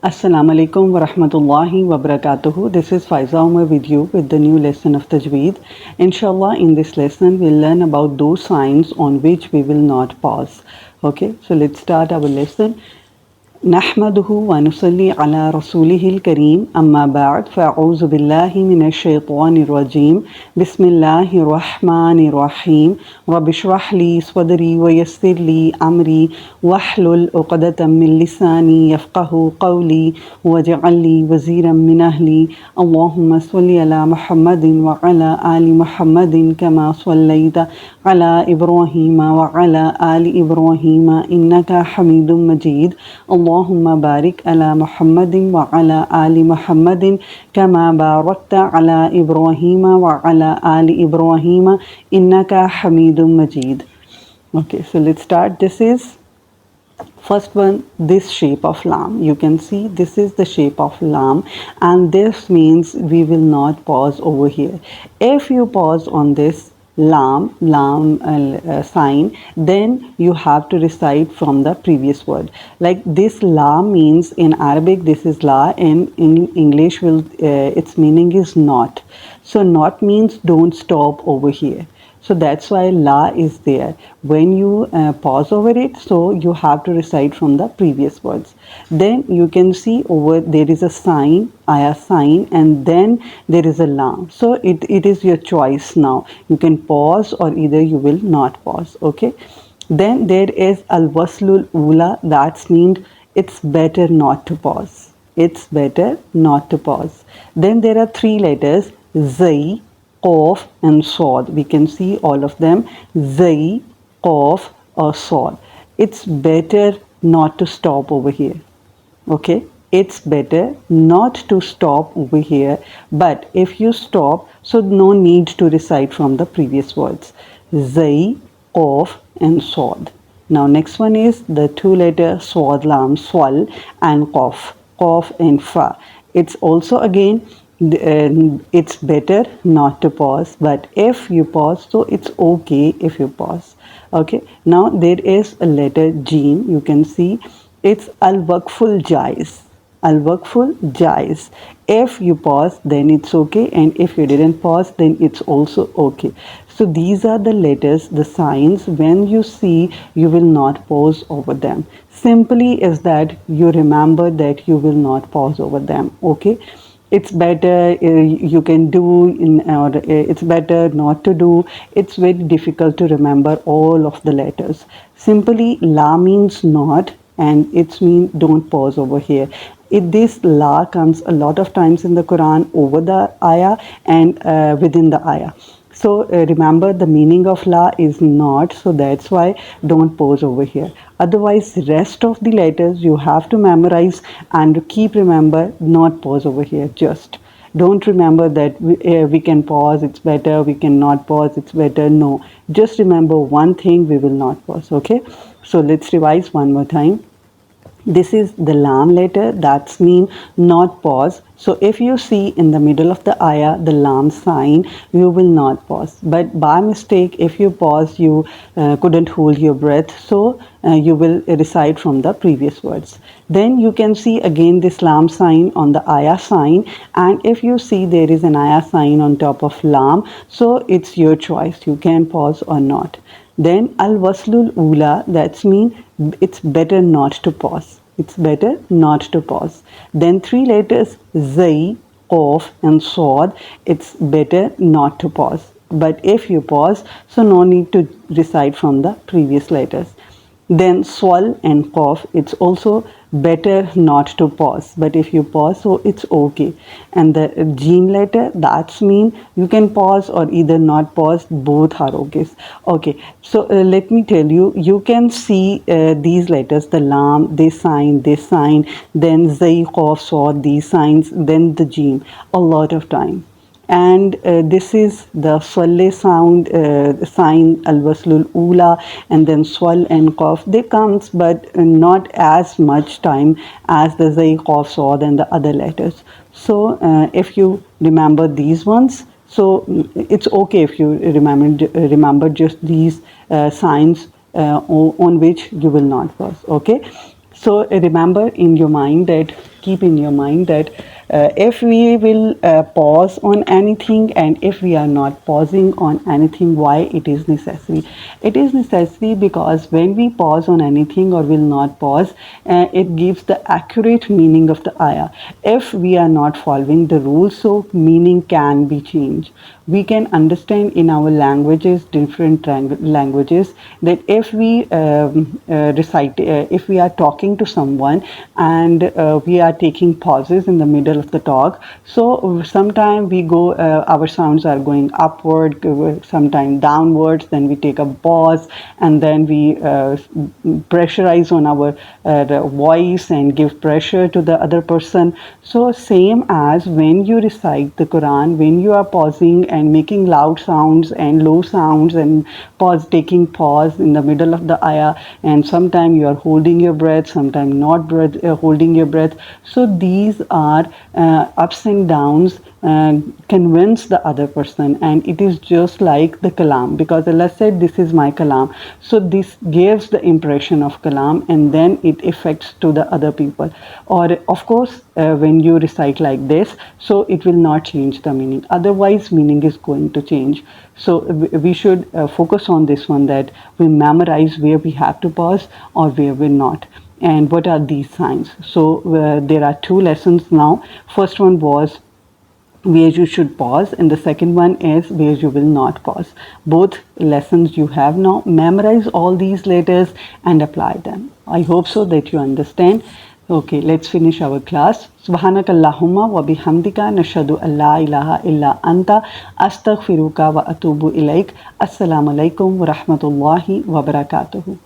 Assalamu alaikum wa rahmatullahi wa barakatuhu. This is Faiza Umar with you with the new lesson of Tajweed. Inshallah, in this lesson we'll learn about those signs on which we will not pause. Okay, so let's start our lesson. نحمده ونصلي على رسوله الكريم أما بعد فأعوذ بالله من الشيطان الرجيم بسم الله الرحمن الرحيم رب اشرح لي صدري ويسر لي أمري واحلل عقدة من لساني يفقه قولي واجعل لي وزيرا من أهلي اللهم صل على محمد وعلى آل محمد كما صليت على إبراهيم وعلى آل إبراهيم إنك حميد مجيد اللهم بارك على محمد وعلى آل محمد كما باركت على إبراهيم وعلى آل إبراهيم إنك حميد مجيد. Okay, so let's start. This is first one, this shape of lam. You can see this is the shape of lam, and this means we will not pause over here. If you pause on this lam sign, then you have to recite from the previous word. Like this la means in Arabic this is la, and in English will its meaning is not. So not means don't stop over here. So that's why la is there. When you pause over it, so you have to recite from the previous words. Then you can see over there is a sign, ayah sign, and then there is a lam. So it is your choice now. You can pause or either you will not pause. Okay. Then there is al-waslul ula. That means it's better not to pause. It's better not to pause. Then there are three letters, zay, Qaf and Sod. We can see all of them, Zay, Qaf or Sod. It's better not to stop over here. Okay, it's better not to stop over here, but if you stop, so no need to recite from the previous words, Zay, Qaf and Sod. Now next one is the two letter Swad lam, Swal and Qaf and Fa. It's also again it's better not to pause, but if you pause, so it's okay if you pause. Okay, now there is a letter Jeen. You can see it's al-waqful jais. Al-waqful jais. If you pause, then it's okay, and if you didn't pause, then it's also okay. So these are the letters, the signs. When you see, you will not pause over them. Simply is that you remember that you will not pause over them. Okay. It's better you can do or it's better not to do. It's very difficult to remember all of the letters. Simply la means not, and it's mean don't pause over here. This la comes a lot of times in the Quran over the ayah and within the ayah. So remember the meaning of la is not, so that's why don't pause over here. Otherwise rest of the letters you have to memorize and keep remember not pause over here. Just don't remember that we can pause, it's better, we cannot pause, it's better. No, just remember one thing, we will not pause. Okay, so let's revise one more time. This is the lam letter, that's mean not pause. So if you see in the middle of the ayah the lam sign, you will not pause. But by mistake, if you pause, you couldn't hold your breath, so you will recite from the previous words. Then you can see again this lam sign on the ayah sign, and if you see there is an ayah sign on top of lam, so it's your choice, you can pause or not. Then al-waslul ula, that's mean it's better not to pause. It's better not to pause. Then three letters Zay, Qaf and Sod, it's better not to pause. But if you pause, so no need to recite from the previous letters. Then Swal and Qaf, it's also better not to pause, but if you pause, so it's okay. And the Jeen letter, that's mean you can pause or either not pause, both are okay. Okay, so let me tell you, you can see these letters, the lam, this sign, then Zay, Qaf, Sod, these signs, then the Jeen, a lot of time. And this is the Swale sound sign, al-waslul ula, and then Swal and Qaf. They comes, but not as much time as the Zay, Qaf, Sod and the other letters. So if you remember these ones, so it's okay if you remember just these signs on which you will not pause. Okay. So remember in your mind that, keep in your mind that if we will pause on anything, and if we are not pausing on anything, why it is necessary? It is necessary because when we pause on anything or will not pause, it gives the accurate meaning of the ayah. If we are not following the rules, so meaning can be changed. We can understand in our languages, different languages, that if we recite, if we are talking to someone and we are taking pauses in the middle of the talk, so sometimes we go, our sounds are going upward, sometimes downwards, then we take a pause, and then we pressurize on our voice and give pressure to the other person. So same as when you recite the Quran, when you are pausing and making loud sounds and low sounds and taking pause in the middle of the ayah, and sometimes you are holding your breath, sometimes not holding your breath. So these are ups and downs, convince the other person, and it is just like the kalam, because Allah said this is my kalam, so this gives the impression of kalam, and then it affects to the other people. Or of course when you recite like this, so it will not change the meaning, otherwise meaning is going to change. So we should focus on this one, that we memorize where we have to pause or where we're not, and what are these signs. So there are two lessons now. First one was where you should pause, and the second one is where you will not pause. Both lessons you have now. Memorize all these letters and apply them. I hope so that you understand. Okay, let's finish our class. Subhanakallahumma wa bihamdika nashhadu an la ilaha illa anta astaghfiruka wa atubu ilaik. Assalamu alaikum wa rahmatullahi wa barakatuhu.